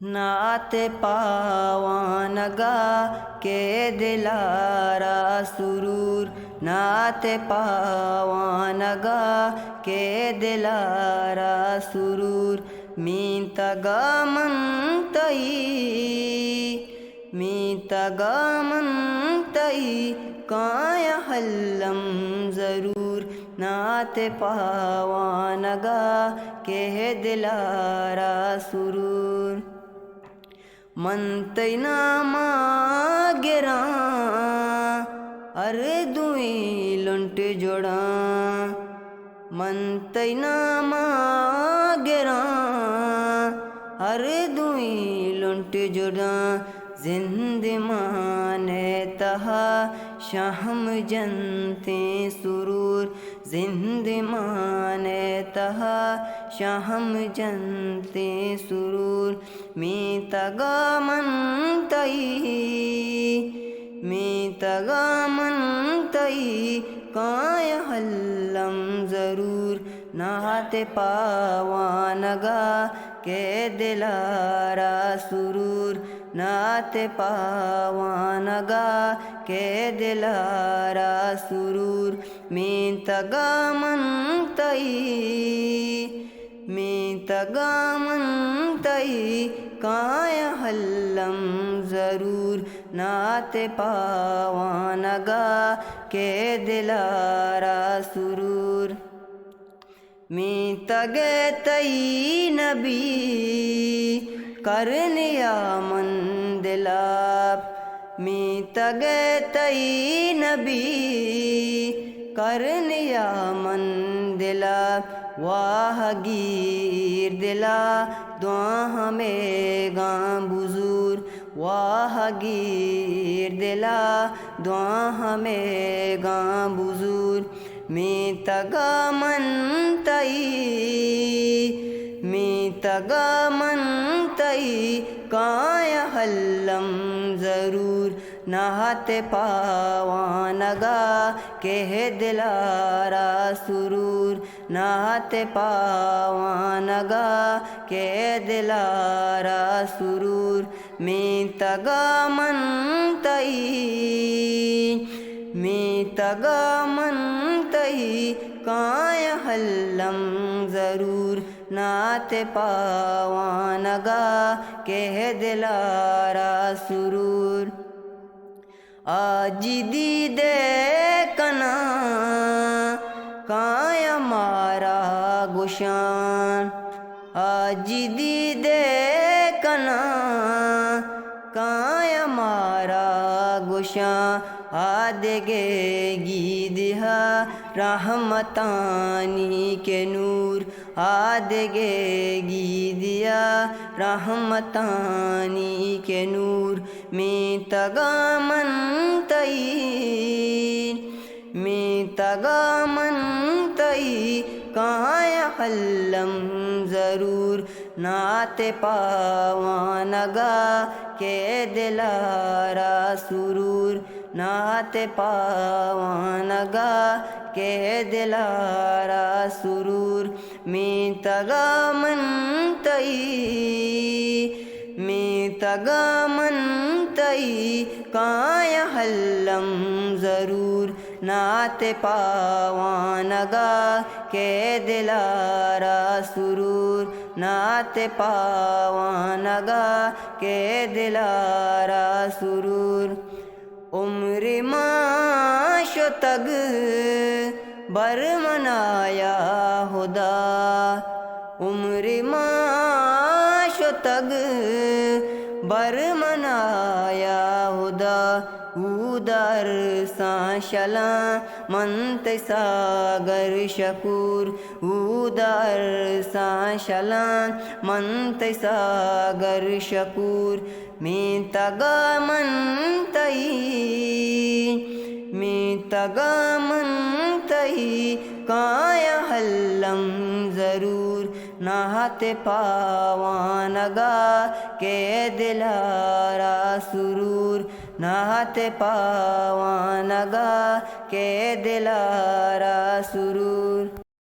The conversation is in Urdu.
نعت پاوانگا کے دلارا سرور، نعت پاوانگا کے دلارا سرور، مینتگا منتئی کایا حلم ضرور، نعت پاوانگا کے دلارا سرور، منتئی ناما گراں اردوئیں لنٹ جوڑاں، منتئی ناما گراں اردوئیں لنٹ جوڑاں، زند مانے تہا شہم جنتیں سرور، زند مانے تہا شہم جنتیں سرور، مینتگا منتئی کایا حلم ضرور، نعت پاوانگا کے دلارا سرور، نعت پاوانگا کے دلارا سرور، مینتگا منتئی کایا حلم ضرور، نعت پاوانگا کے دلارا سرور، مینتگے تئی نبی کرنیا من دلاب، مینتگے تئی نبی کرنیا من دلاب، واہ گیر دلا دعا ہمیں گاں بزور، واہ گیر دلا دعا ہمیں گاں بزور، مینتگا منتئی کایا حلم ضرور، نعت پاوانگا کے دلارا سرور، نعت پاوانگا کے دلارا سرور، مینتگا منتئی کایا حلم ضرور، نعت پاوانگا کے دلارا سرور، آج دیدے کنا کایا مارا گشان، آج دیدے کنا کایا مارا گشان، آدگے گیدہا رحمتانی کے نور، آدگے گیدیا رحمتانی کے نور، مینتگا منتئی کایا حلم ضرور، نعت پاوانگا کے دلارا سرور، نعت پاوانگا کے دلارا سرور، مینتگا منتئی کایا حلم ضرور، نعت پاوانگا کے دلارا سرور، نعت پاوانگا کے دلارا سرور، عمر معاش و تگ بر منایا خدا، عمر معاش و تگ بر منایا خدا، او در ساں شلاں منت ساگر شکور، او در ساں شلاں منت ساگر شکور، مینتگا منتئی کایا حلم ضرور، نعت پاوانگا کے دلارا سرور، نعت پاوانگا کے دلارا سرور۔